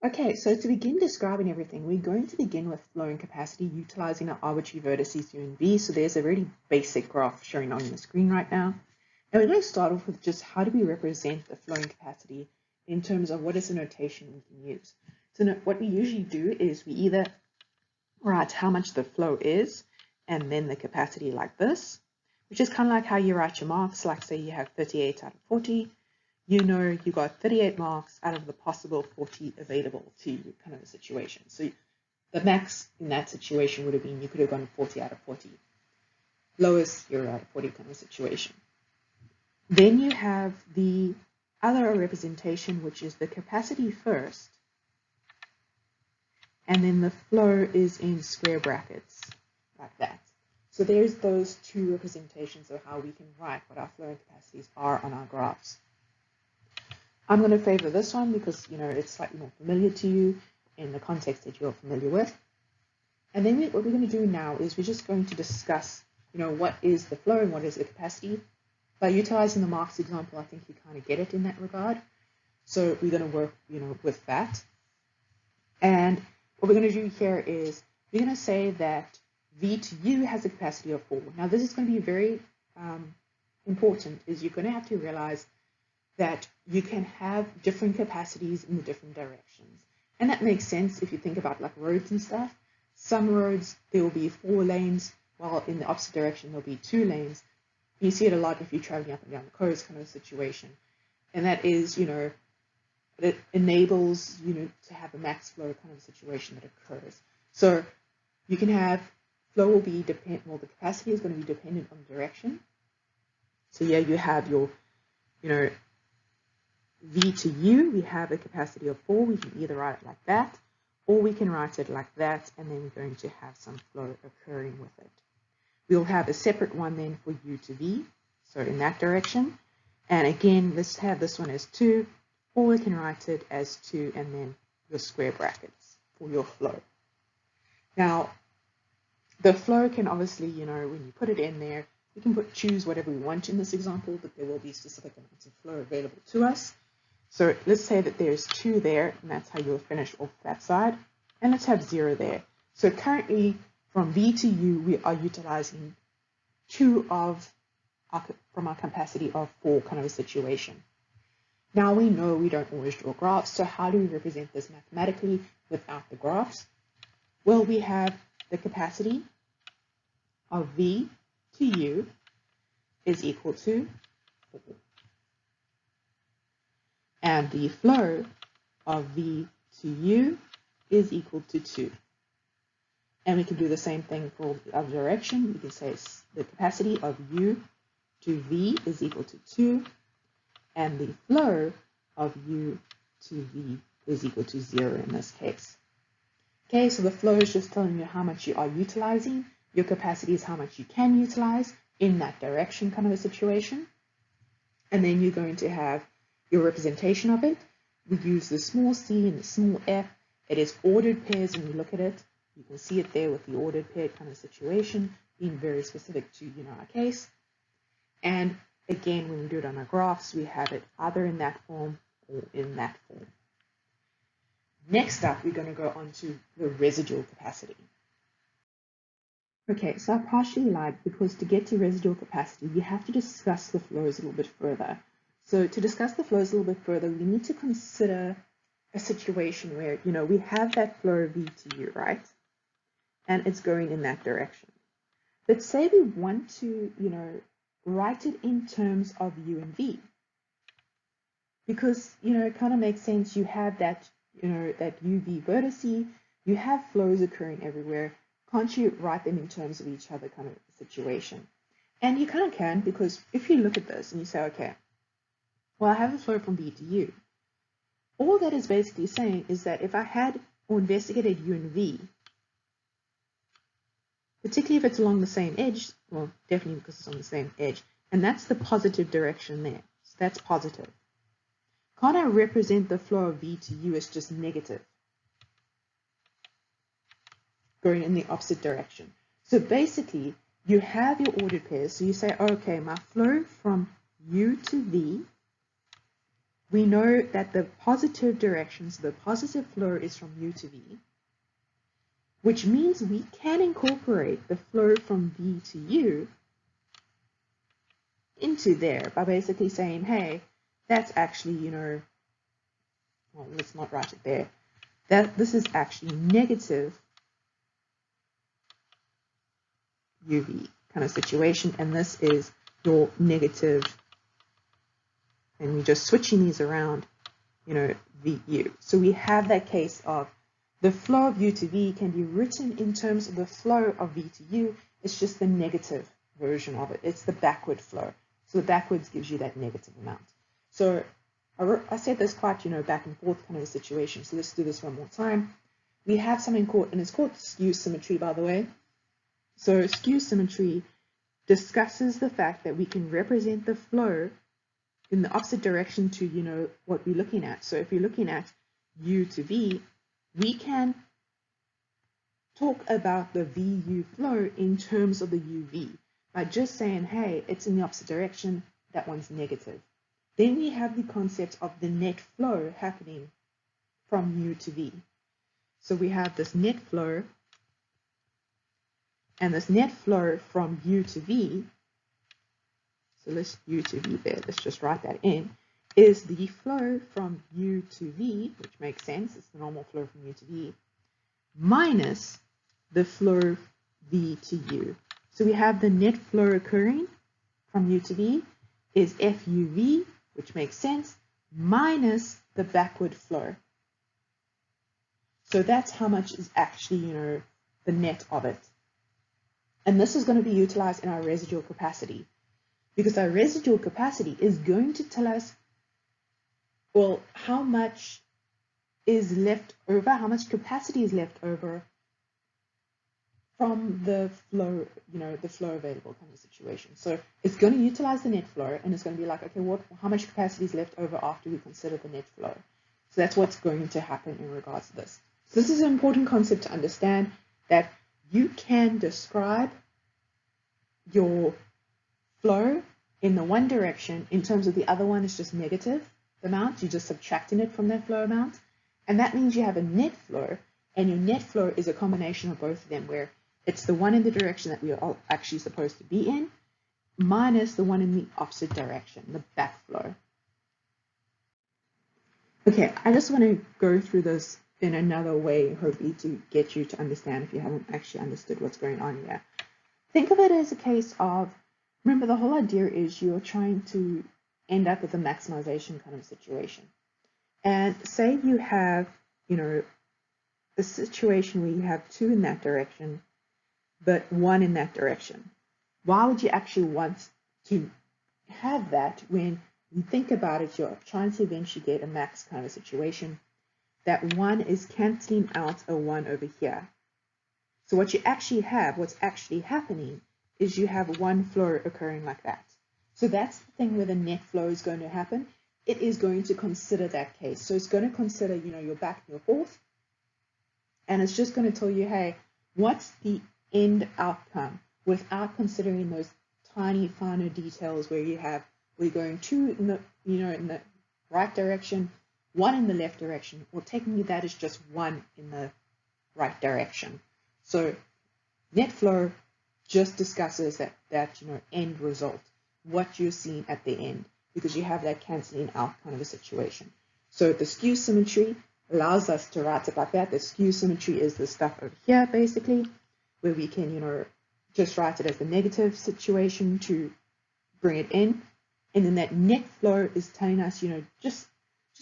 Okay, so to begin describing everything, we're going to begin with flowing capacity utilizing our arbitrary vertices U and V. So there's a really basic graph showing on your screen right now. And we're going to start off with just how do we represent the flowing capacity in terms of what is the notation we can use. So what we usually do is we either write how much the flow is and then the capacity like this, which is kind of like how you write your marks, like say you have 38 out of 40. You know you got 38 marks out of the possible 40 available to you kind of a situation. So the max in that situation would have been you could have gone 40 out of 40. Lowest 0 out of 40 kind of situation. Then you have the other representation, which is the capacity first, and then the flow is in square brackets like that. So there's those two representations of how we can write what our flowing capacities are on our graphs. I'm going to favor this one because, you know, it's slightly more familiar to you in the context that you're familiar with. And then what we're going to do now is we're just going to discuss, you know, what is the flow and what is the capacity. By utilizing the marks example, I think you kind of get it in that regard. So we're going to work, you know, with that. And what we're going to do here is we're going to say that V to U has a capacity of 4. Now, this is going to be very important, is you're going to have to realize that you can have different capacities in the different directions. And that makes sense if you think about like roads and stuff. Some roads, there will be 4 lanes, while in the opposite direction, there'll be 2 lanes. You see it a lot if you're traveling up and down the coast kind of situation. And that is, you know, it enables, you know, to have a max flow kind of situation that occurs. So you can have flow will be well, the capacity is going to be dependent on direction. So yeah, you have your, you know, V to U, we have a capacity of 4. We can either write it like that, or we can write it like that, and then we're going to have some flow occurring with it. We'll have a separate one then for U to V, so in that direction. And again, let's have this one as 2, or we can write it as 2 and then your square brackets for your flow. Now, the flow can obviously, you know, when you put it in there, we can choose whatever we want in this example, but there will be specific amounts of flow available to us. So let's say that there's 2 there, and that's how you'll finish off that side. And let's have 0 there. So currently, from V to U, we are utilizing 2 from our capacity of 4 kind of a situation. Now we know we don't always draw graphs, so how do we represent this mathematically without the graphs? Well, we have the capacity of V to U is equal to 4. And the flow of V to U is equal to 2. And we can do the same thing for the other direction. We can say the capacity of U to V is equal to 2. And the flow of U to V is equal to 0 in this case. Okay, so the flow is just telling you how much you are utilizing. Your capacity is how much you can utilize in that direction kind of a situation. And then you're going to have your representation of it. We use the small c and the small f. It is ordered pairs when you look at it. You can see it there with the ordered pair kind of situation, being very specific to, you know, our case. And again, when we do it on our graphs, we have it either in that form or in that form. Next up, we're going to go on to the residual capacity. Okay, so I partially lied because to get to residual capacity, you have to discuss the flows a little bit further. So to discuss the flows a little bit further, we need to consider a situation where, you know, we have that flow V to U, right? And it's going in that direction. But say we want to, you know, write it in terms of U and V. Because, you know, it kind of makes sense. You have that, you know, that UV vertice, you have flows occurring everywhere. Can't you write them in terms of each other kind of situation? And you kind of can, because if you look at this and you say, okay, well, I have a flow from V to U. All that is basically saying is that if I had or investigated U and V, particularly if it's along the same edge, well, definitely because it's on the same edge, and that's the positive direction there. So that's positive. Can't I represent the flow of V to U as just negative, going in the opposite direction? So basically, you have your ordered pairs. So you say, okay, my flow from U to V, we know that the positive direction, so the positive flow is from U to V, which means we can incorporate the flow from V to U into there by basically saying, hey, that's actually, well, let's not write it there, that this is actually negative UV kind of situation, and this is your negative, and we're just switching these around, VU. So we have that case of the flow of U to V can be written in terms of the flow of V to U. It's just the negative version of it. It's the backward flow. So the backwards gives you that negative amount. So I said this quite, back and forth kind of a situation. So let's do this one more time. We have something called, and it's called skew symmetry, by the way. So skew symmetry discusses the fact that we can represent the flow in the opposite direction to, what we're looking at. So if you're looking at U to V, we can talk about the VU flow in terms of the UV by just saying, hey, it's in the opposite direction, that one's negative. Then we have the concept of the net flow happening from U to V. So we have this net flow, and this net flow from U to V, so let's U to V there, let's just write that in, is the flow from U to V, which makes sense, it's the normal flow from U to V, minus the flow V to U. So we have the net flow occurring from U to V is FUV, which makes sense, minus the backward flow. So that's how much is actually, the net of it. And this is going to be utilized in our residual capacity, because our residual capacity is going to tell us, well, how much is left over, how much capacity is left over from the flow, the flow available kind of situation. So it's going to utilize the net flow, and it's going to be like, okay, how much capacity is left over after we consider the net flow? So that's what's going to happen in regards to this. So this is an important concept to understand, that you can describe your flow in the one direction in terms of the other one is just negative amount. You're just subtracting it from that flow amount. And that means you have a net flow, and your net flow is a combination of both of them, where it's the one in the direction that we are actually supposed to be in, minus the one in the opposite direction, the backflow. Okay, I just want to go through this in another way, hopefully to get you to understand if you haven't actually understood what's going on here. Think of it as a case of, remember the whole idea is you're trying to end up with a maximization kind of situation. And say you have, a situation where you have two in that direction, but one in that direction. Why would you actually want to have that when you think about it, you're trying to eventually get a max kind of situation? That one is canceling out a one over here. So what you actually have, what's actually happening, is you have one flow occurring like that. So that's the thing where the net flow is going to happen. It is going to consider that case. So it's going to consider, your back and your forth. And it's just going to tell you, hey, what's the end outcome, without considering those tiny, finer details where we're going two in the, in the right direction, one in the left direction. Well, technically that is just one in the right direction. So net flow just discusses that end result, what you're seeing at the end, because you have that canceling out kind of a situation. So the skew symmetry allows us to write it like that. The skew symmetry is the stuff over here, basically, where we can, just write it as the negative situation to bring it in. And then that net flow is telling us, just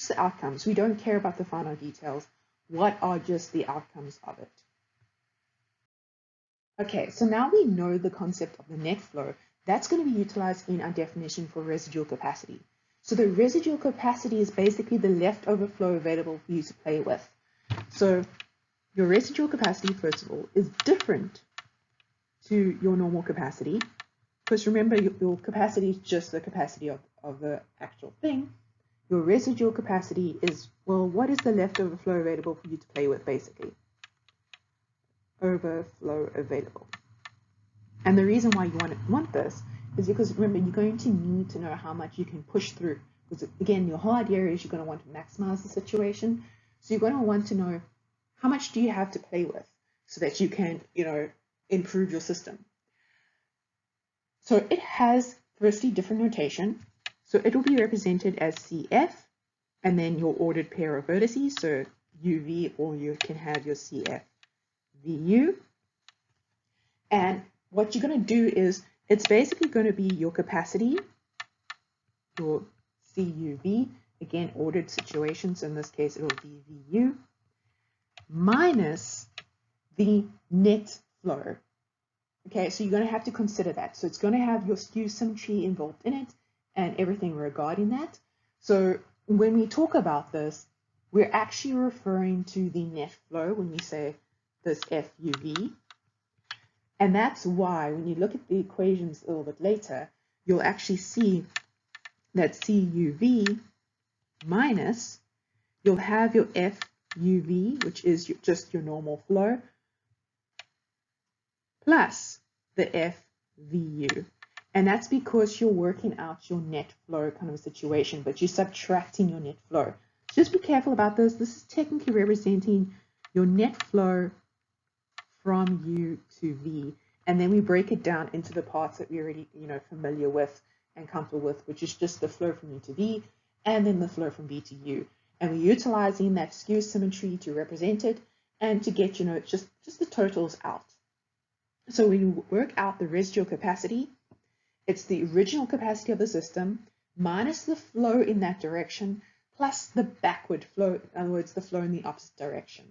the outcomes. We don't care about the final details. What are just the outcomes of it? Okay, so now we know the concept of the net flow. That's going to be utilized in our definition for residual capacity. So the residual capacity is basically the leftover flow available for you to play with. So your residual capacity, first of all, is different to your normal capacity, because remember, your capacity is just the capacity of the actual thing. Your residual capacity is, well, what is the leftover flow available for you to play with, basically? Overflow available. And the reason why you want this is because remember, you're going to need to know how much you can push through. Because again, your whole idea is you're going to want to maximize the situation. So you're going to want to know how much do you have to play with so that you can, improve your system. So it has firstly different notation. So it will be represented as CF and then your ordered pair of vertices. So UV, or you can have your CF VU. And what you're going to do is it's basically going to be your capacity, your CUV, again, ordered situations. In this case, it will be VU, minus the net flow. Okay, so you're going to have to consider that. So it's going to have your skew symmetry involved in it and everything regarding that. So when we talk about this, we're actually referring to the net flow when we say this FUV. And that's why when you look at the equations a little bit later, you'll actually see that CUV minus, you'll have your FUV, which is just your normal flow, plus the FVU. And that's because you're working out your net flow kind of a situation, but you're subtracting your net flow. Just be careful about this. This is technically representing your net flow from U to V. And then we break it down into the parts that we're already, familiar with and comfortable with, which is just the flow from U to V and then the flow from V to U. And we're utilizing that skew symmetry to represent it and to get, just the totals out. So when you work out the residual capacity, it's the original capacity of the system minus the flow in that direction plus the backward flow, in other words, the flow in the opposite direction.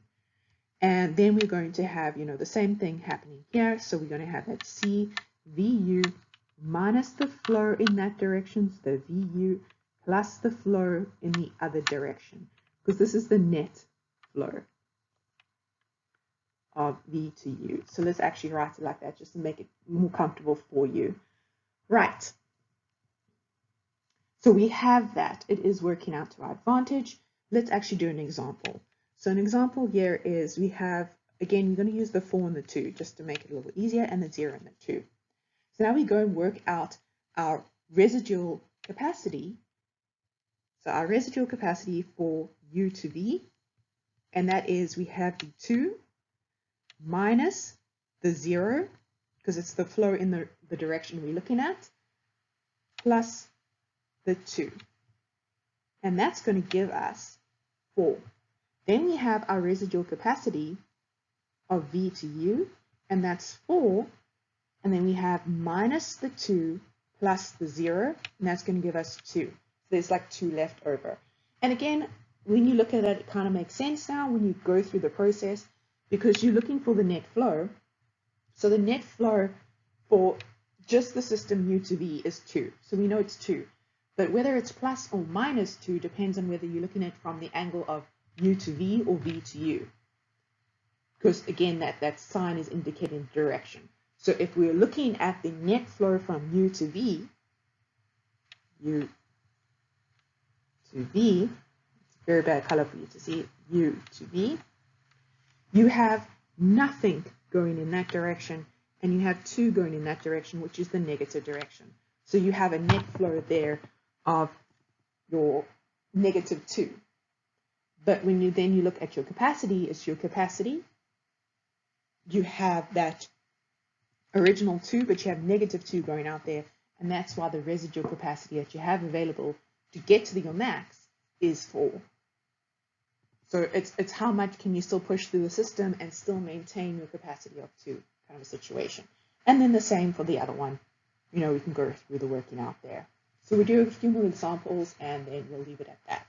And then we're going to have, the same thing happening here. So we're going to have that CVU minus the flow in that direction, so the VU, plus the flow in the other direction, because this is the net flow of V to U. So let's actually write it like that just to make it more comfortable for you. Right. So we have that. It is working out to our advantage. Let's actually do an example. So an example here is we have, again, you're going to use the 4 and the 2 just to make it a little easier, and the 0 and the 2. So now we go and work out our residual capacity. So our residual capacity for U to V, and that is we have the 2 minus the 0, because it's the flow in the direction we're looking at, plus the 2. And that's going to give us 4. Then we have our residual capacity of V to U, and that's 4. And then we have minus the 2 plus the 0, and that's going to give us 2. So there's like 2 left over. And again, when you look at it, it kind of makes sense now when you go through the process, because you're looking for the net flow. So the net flow for just the system U to V is 2. So we know it's 2. But whether it's plus or minus 2 depends on whether you're looking at it from the angle of U to V or V to U. Because again, that sign is indicating direction. So if we're looking at the net flow from U to V, U to V, it's a very bad color for you to see, U to V, you have nothing going in that direction, and you have 2 going in that direction, which is the negative direction. So you have a net flow there of your negative 2. But when you look at your capacity, it's your capacity. You have that original 2, but you have negative 2 going out there, and that's why the residual capacity that you have available to get to your max is 4. So it's how much can you still push through the system and still maintain your capacity of 2 kind of a situation. And then the same for the other one. We can go through the working out there. So we do a few more examples, and then we'll leave it at that.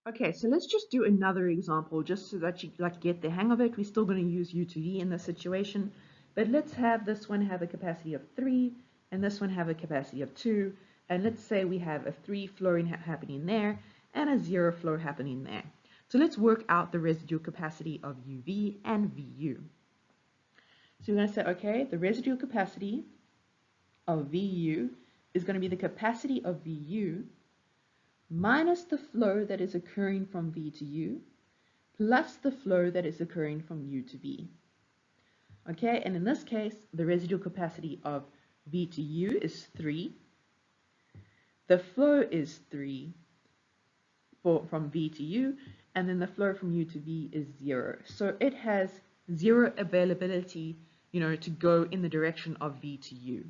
Okay, so let's just do another example just so that you get the hang of it. We're still going to use U to V in this situation, but let's have this one have a capacity of 3 and this one have a capacity of 2, and let's say we have a 3 flowing happening there and a 0 flow happening there. So let's work out the residual capacity of UV and VU. So we're going to say, okay, the residual capacity of VU is going to be the capacity of VU minus the flow that is occurring from V to U, plus the flow that is occurring from U to V. Okay, and in this case, the residual capacity of V to U is 3. The flow is 3 from V to U, and then the flow from U to V is 0. So it has 0 availability, to go in the direction of V to U.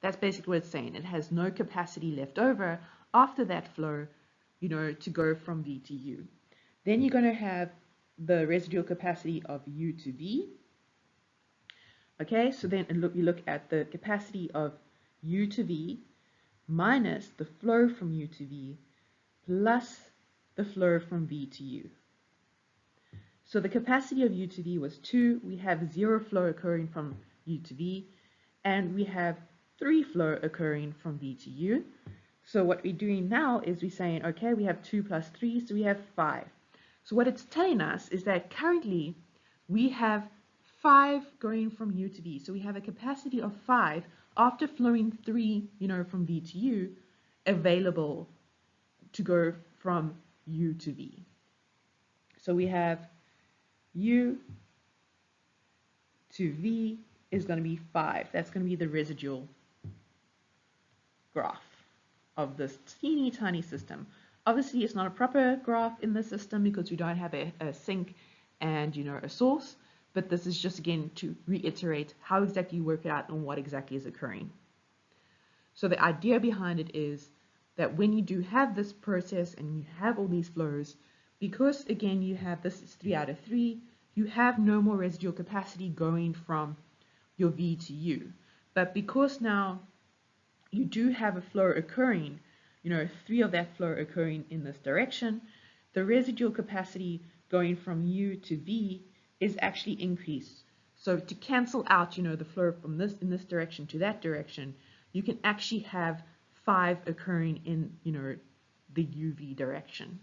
That's basically what it's saying. It has no capacity left over after that flow, to go from V to U. Then you're going to have the residual capacity of U to V. Okay, so then you look at the capacity of U to V minus the flow from U to V plus the flow from V to U. So the capacity of U to V was 2. We have 0 flow occurring from U to V, and we have 3 flow occurring from V to U. So what we're doing now is we're saying, okay, we have 2 plus 3, so we have 5. So what it's telling us is that currently we have 5 going from U to V. So we have a capacity of 5 after flowing 3, from V to U, available to go from U to V. So we have U to V is going to be 5. That's going to be the residual graph of this teeny tiny system. Obviously, it's not a proper graph in the system because we don't have a sink and a source, but this is just again to reiterate how exactly you work it out and what exactly is occurring. So the idea behind it is that when you do have this process and you have all these flows, because again you have this is 3 out of 3, you have no more residual capacity going from your V to U. But because now you do have a flow occurring, 3 of that flow occurring in this direction, the residual capacity going from U to V is actually increased. So to cancel out, the flow from this in this direction to that direction, you can actually have 5 occurring in, the UV direction.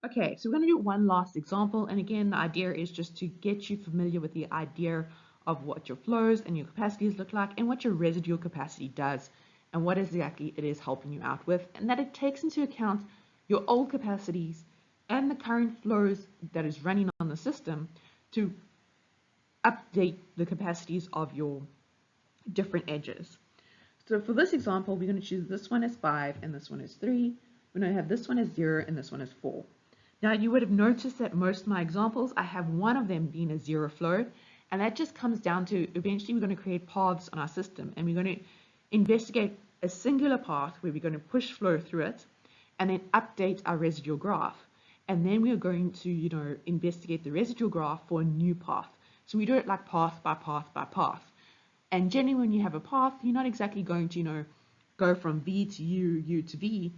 Okay, so we're going to do one last example, and again, the idea is just to get you familiar with the idea of what your flows and your capacities look like and what your residual capacity does and what exactly it is helping you out with, and that it takes into account your old capacities and the current flows that is running on the system to update the capacities of your different edges. So for this example, we're going to choose this one as 5 and this one is 3. We're going to have this one as 0 and this one is 4. Now you would have noticed that most of my examples, I have one of them being a 0 flow, and that just comes down to eventually we're going to create paths on our system, and we're going to investigate a singular path where we're going to push flow through it and then update our residual graph. And then we're going to, investigate the residual graph for a new path. So we do it like path by path by path. And generally when you have a path, you're not exactly going to, go from V to U, U to V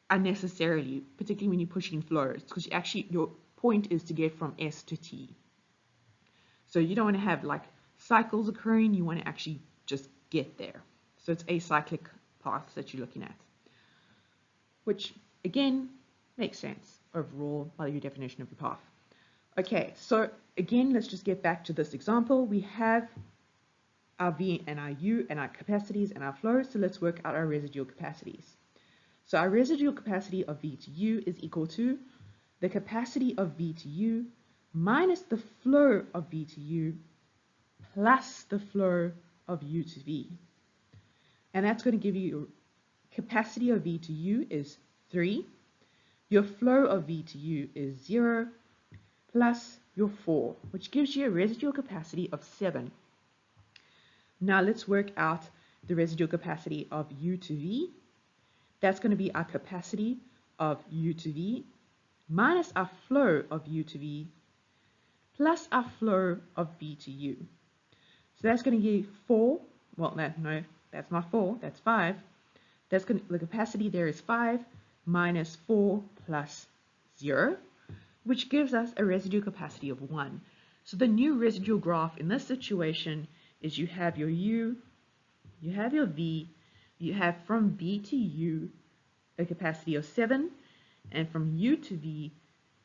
unnecessarily, particularly when you're pushing flows, because your point is to get from S to T. So you don't want to have like cycles occurring, you want to actually just get there. So it's acyclic paths that you're looking at, which again makes sense overall by your definition of your path. Okay, so again, let's just get back to this example. We have our V and our U and our capacities and our flows, so let's work out our residual capacities. So our residual capacity of V to U is equal to the capacity of V to U minus the flow of V to U plus the flow of U to V. And that's going to give you your capacity of V to U is 3. Your flow of V to U is 0 plus your 4, which gives you a residual capacity of 7. Now let's work out the residual capacity of U to V. That's going to be our capacity of U to V minus our flow of U to V plus our flow of V to U. So that's going to give 4. Well, no, that's not 4. That's 5. The capacity there is 5 minus 4 plus 0, which gives us a residual capacity of 1. So the new residual graph in this situation is you have your U, you have your V, you have from V to U a capacity of 7, and from U to V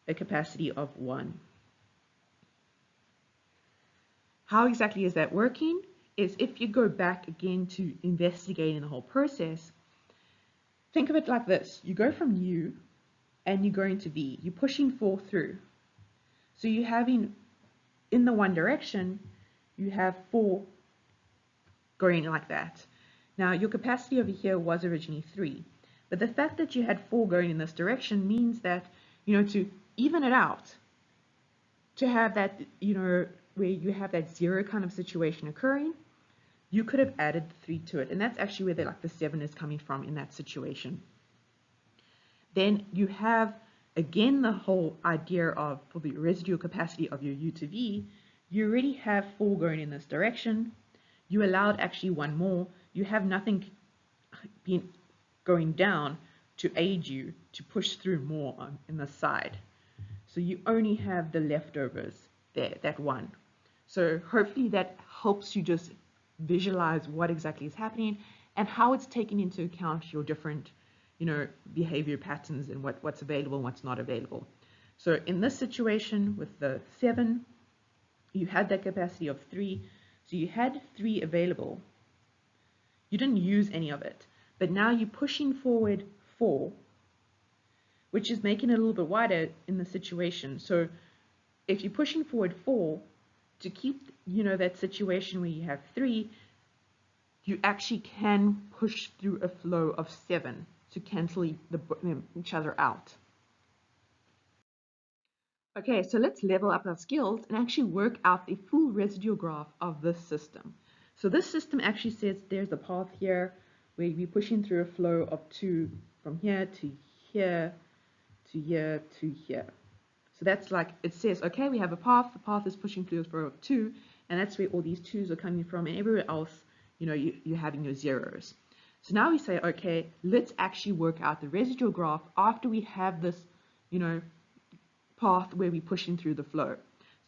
a capacity of 1. How exactly is that working? Is if you go back again to investigating the whole process, think of it like this. You go from U and you go into V. You're pushing 4 through. So you're having in the one direction, you have 4 going like that. Now, your capacity over here was originally 3, but the fact that you had 4 going in this direction means that, to even it out, to have that, where you have that 0 kind of situation occurring, you could have added 3 to it, and that's actually where the 7 is coming from in that situation. Then you have, again, the whole idea of, for the residual capacity of your U to V, you already have 4 going in this direction. You allowed actually 1 more. You have nothing going down to aid you to push through more in the side. So you only have the leftovers there, that 1. So hopefully that helps you just visualize what exactly is happening and how it's taking into account your different, behavior patterns and what's available and what's not available. So in this situation with the 7, you had that capacity of 3. So you had 3 available. You didn't use any of it. But now you're pushing forward 4, which is making it a little bit wider in the situation. So if you're pushing forward 4, to keep, that situation where you have 3, you actually can push through a flow of 7 to cancel each other out. Okay, so let's level up our skills and actually work out the full residual graph of this system. So this system actually says there's a path here where we're pushing through a flow of 2 from here to here to here to here. So that's like, it says, okay, we have a path, the path is pushing through a flow of 2, and that's where all these 2s are coming from, and everywhere else, you're having your 0s. So now we say, okay, let's actually work out the residual graph after we have this, path where we're pushing through the flow.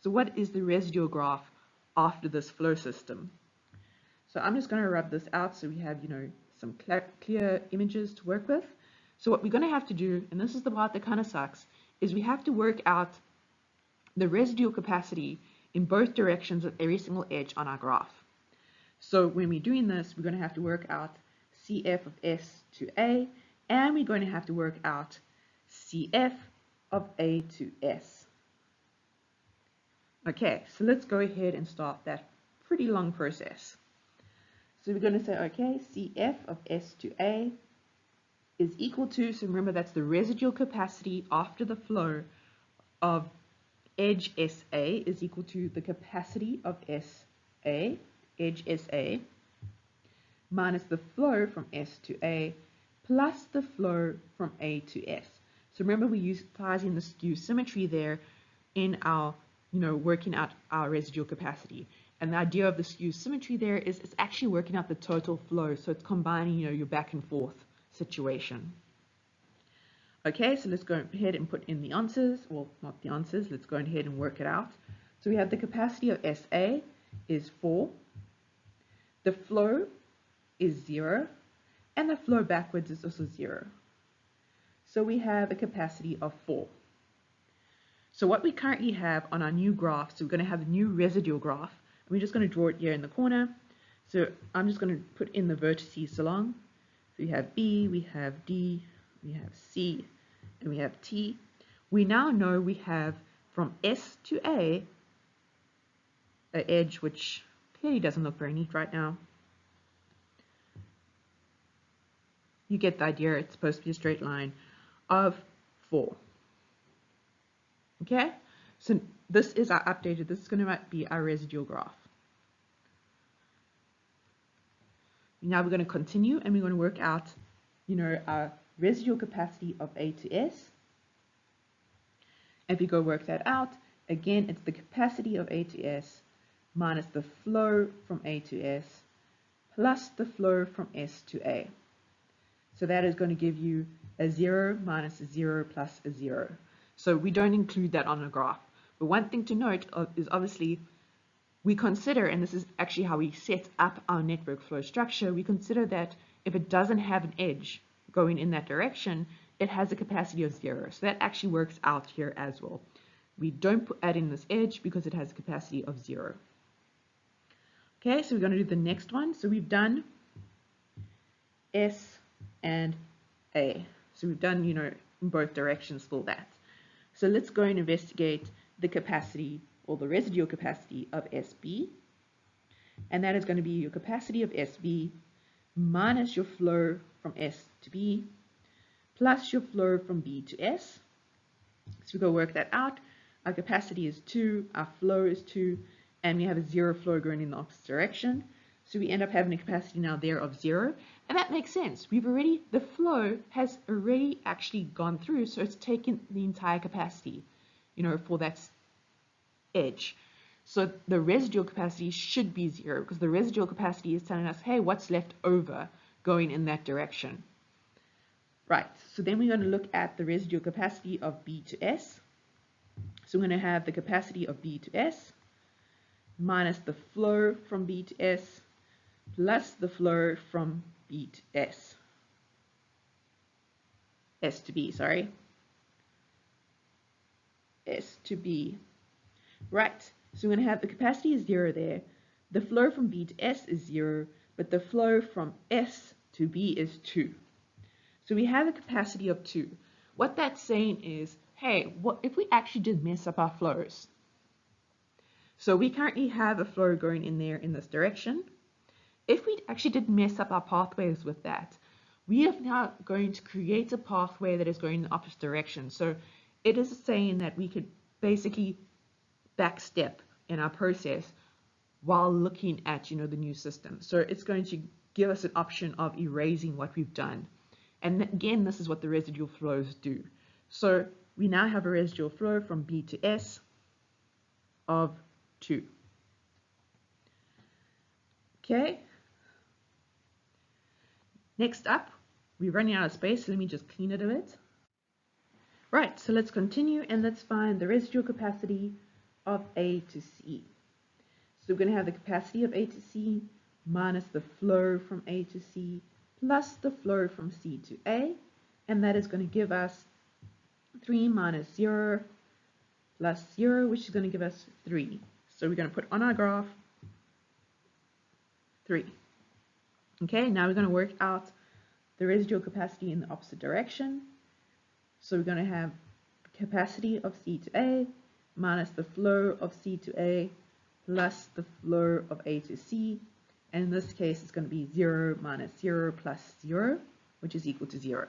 So what is the residual graph after this flow system? So I'm just going to rub this out so we have, some clear images to work with. So what we're going to have to do, and this is the part that kind of sucks, is we have to work out the residual capacity in both directions of every single edge on our graph. So when we're doing this, we're going to have to work out CF of S to A, and we're going to have to work out CF of A to S. Okay, so let's go ahead and start that pretty long process. So we're going to say, okay, CF of S to A is equal to, so remember that's the residual capacity after the flow of edge SA is equal to the capacity of SA, edge SA, minus the flow from S to A, plus the flow from A to S. So remember we're utilizing the skew symmetry there in our, working out our residual capacity. And the idea of the skew symmetry there is it's actually working out the total flow. So it's combining, your back and forth situation. Okay, so let's go ahead and put in the answers. Well, not the answers. Let's go ahead and work it out. So we have the capacity of SA is 4. The flow is 0. And the flow backwards is also 0. So we have a capacity of 4. So what we currently have on our new graph, so we're going to have a new residual graph. And we're just going to draw it here in the corner. So I'm just going to put in the vertices along. So we have B, we have D, we have C, and we have T. We now know we have from S to A, an edge which clearly doesn't look very neat right now. You get the idea, it's supposed to be a straight line of 4. Okay, so this is our updated, this is going to be our residual graph. Now we're going to continue and we're going to work out, our residual capacity of A to S. If you go work that out, again, it's the capacity of A to S minus the flow from A to S plus the flow from S to A. So that is going to give you a 0 minus a 0 plus a 0. So we don't include that on the graph. But one thing to note is obviously we consider, and this is actually how we set up our network flow structure, we consider that if it doesn't have an edge going in that direction, it has a capacity of 0. So that actually works out here as well. We don't add in this edge because it has a capacity of 0. Okay, so we're going to do the next one. So we've done S and A. So we've done, in both directions for that. So let's go and investigate the capacity or the residual capacity of SB. and that is going to be your capacity of SV minus your flow from S to B plus your flow from B to S. So we go work that out. Our capacity is 2, our flow is 2, and we have a 0 flow going in the opposite direction. So we end up having a capacity now there of 0, and that makes sense. The flow has already actually gone through, so it's taken the entire capacity, for that edge. So the residual capacity should be 0, because the residual capacity is telling us, hey, what's left over going in that direction? Right, so then we're going to look at the residual capacity of B to S. So we're going to have the capacity of B to S minus the flow from B to S plus the flow from B to S. S to B, sorry. S to B. Right, so we're going to have the capacity is 0 there. The flow from B to S is 0, but the flow from S to B is 2. So we have a capacity of 2. What that's saying is, hey, what if we actually did mess up our flows? So we currently have a flow going in there in this direction. If we actually did mess up our pathways with that, we are now going to create a pathway that is going in the opposite direction. So it is saying that we could basically backstep in our process while looking at, the new system. So it's going to give us an option of erasing what we've done. And again, this is what the residual flows do. So we now have a residual flow from B to S of 2. Okay. Next up, we're running out of space, so let me just clean it a bit. Right, so let's continue and let's find the residual capacity of A to C. So we're going to have the capacity of A to C minus the flow from A to C plus the flow from C to A, and that is going to give us 3 minus 0 plus 0, which is going to give us 3. So we're going to put on our graph 3. Okay, now we're going to work out the residual capacity in the opposite direction. So we're going to have the capacity of C to A minus the flow of C to A plus the flow of A to C. And in this case, it's going to be 0 minus 0 plus 0, which is equal to 0.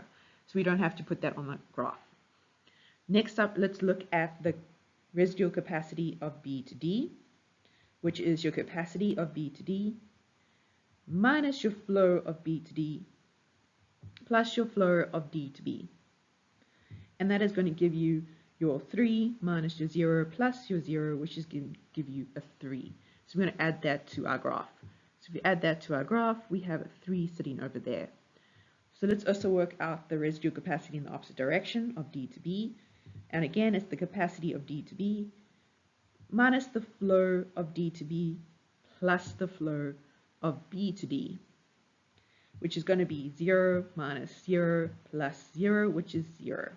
So we don't have to put that on the graph. Next up, let's look at the residual capacity of B to D, which is your capacity of B to D minus your flow of B to D plus your flow of D to B. And that is going to give you your 3 minus your 0 plus your 0, which is going to give you a 3. So we're going to add that to our graph. So if we add that to our graph, we have a 3 sitting over there. So let's also work out the residual capacity in the opposite direction of D to B. And again, it's the capacity of D to B minus the flow of D to B plus the flow of B to D, which is going to be 0 minus 0 plus 0, which is 0.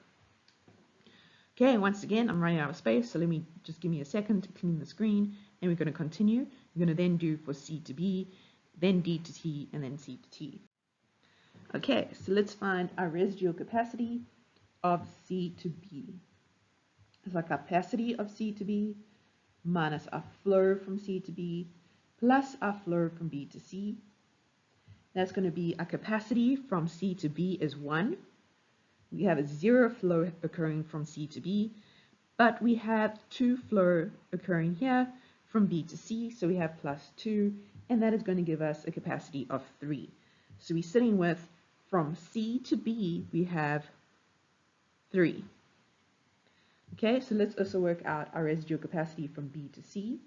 Okay, once again, I'm running out of space, so give me a second to clean the screen, and we're going to continue. We're going to then do for C to B, then D to T, and then C to T. Okay, so let's find our residual capacity of C to B. It's our capacity of C to B minus our flow from C to B plus our flow from B to C. That's going to be our capacity from C to B is 1. We have a 0 flow occurring from C to B, but we have 2 flow occurring here from B to C, so we have plus 2, and that is going to give us a capacity of 3. So we're sitting with, from C to B, we have 3. Okay, so let's also work out our residual capacity from B to C.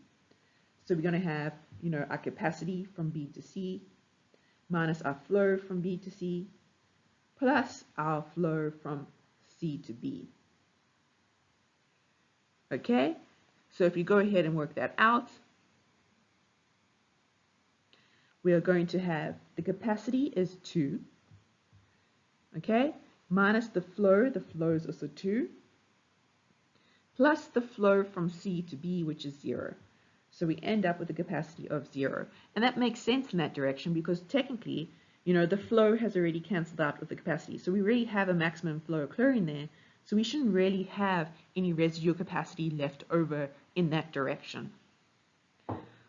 So we're going to have, our capacity from B to C minus our flow from B to C plus our flow from C to B. Okay, so if you go ahead and work that out, we are going to have the capacity is 2, okay, minus the flow is also 2, plus the flow from C to B, which is 0. So we end up with a capacity of 0. And that makes sense in that direction because technically, the flow has already cancelled out with the capacity. So we already have a maximum flow occurring there. So we shouldn't really have any residual capacity left over in that direction.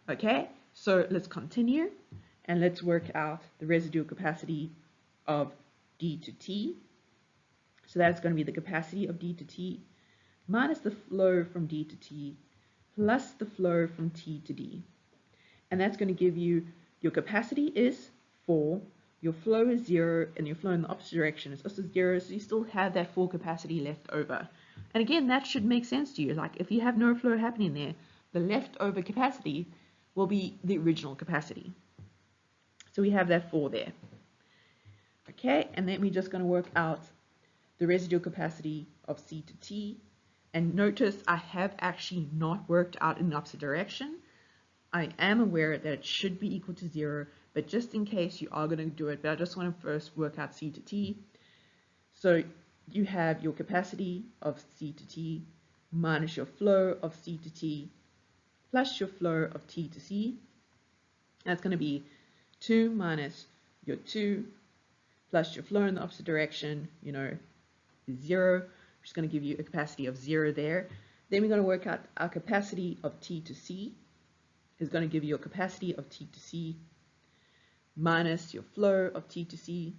Okay, So let's continue and let's work out the residual capacity of d to t. So that's going to be the capacity of d to t minus the flow from d to t plus the flow from t to d. And that's going to give you your capacity is 4, your flow is 0, and your flow in the opposite direction is also 0, so you still have that 4 capacity left over. And again, that should make sense to you. Like if you have no flow happening there, the leftover capacity will be the original capacity. So we have that 4 there. Okay, and then we're just going to work out the residual capacity of C to T. And notice I have actually not worked out in the opposite direction. I am aware that it should be equal to 0, but just in case you are going to do it, but I just want to first work out C to T. So you have your capacity of C to T minus your flow of C to T plus your flow of T to C. That's going to be 2 minus your 2 plus your flow in the opposite direction, 0, which is going to give you a capacity of 0 there. Then we're going to work out our capacity of T to C is going to give you a capacity of T to C minus your flow of T to C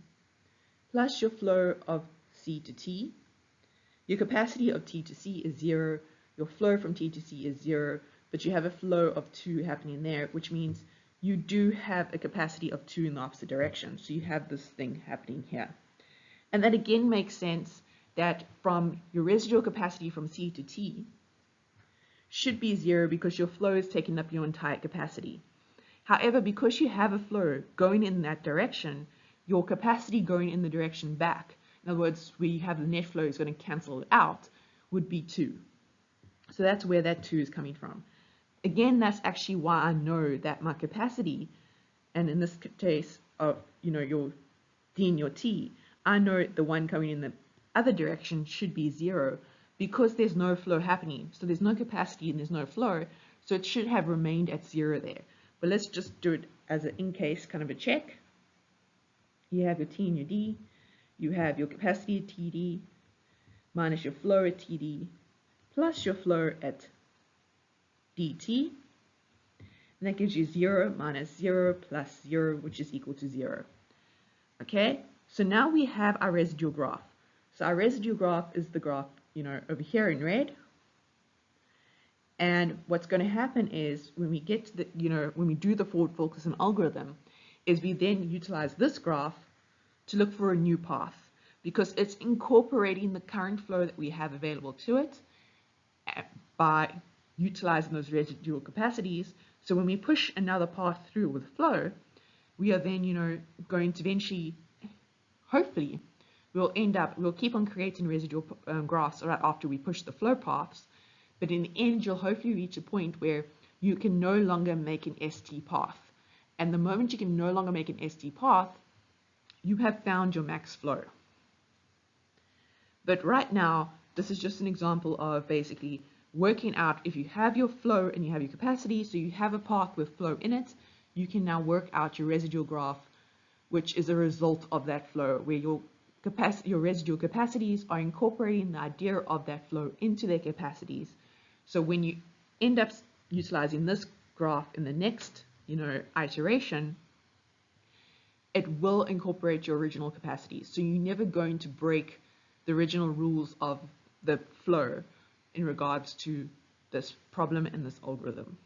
plus your flow of C to T. Your capacity of T to C is 0, your flow from T to C is 0, but you have a flow of 2 happening there, which means you do have a capacity of 2 in the opposite direction. So you have this thing happening here. And that again makes sense that from your residual capacity from C to T should be 0 because your flow is taking up your entire capacity. However, because you have a flow going in that direction, your capacity going in the direction back, in other words, where you have the net flow is going to cancel it out, would be 2. So that's where that 2 is coming from. Again, that's actually why I know that my capacity, and in this case of your D and your T, I know the one coming in the other direction should be 0 because there's no flow happening. So there's no capacity and there's no flow, so it should have remained at 0 there. But let's just do it as an in case kind of a check. You have your T and your D, you have your capacity at TD minus your flow at TD plus your flow at dt, and that gives you 0 minus 0 plus 0, which is equal to 0. Okay, so now we have our residual graph. So our residual graph is the graph, over here in red. And what's going to happen is when we get to the, when we do the forward fulcrum algorithm, is we then utilize this graph to look for a new path because it's incorporating the current flow that we have available to it by utilizing those residual capacities. So when we push another path through with flow, we are then, going to eventually, hopefully, we'll keep on creating residual graphs right after we push the flow paths. But in the end, you'll hopefully reach a point where you can no longer make an ST path. And the moment you can no longer make an ST path, you have found your max flow. But right now, this is just an example of basically working out if you have your flow and you have your capacity, so you have a path with flow in it, you can now work out your residual graph, which is a result of that flow, where your residual capacities are incorporating the idea of that flow into their capacities. So when you end up utilizing this graph in the next, iteration, it will incorporate your original capacities. So you're never going to break the original rules of the flow in regards to this problem and this algorithm.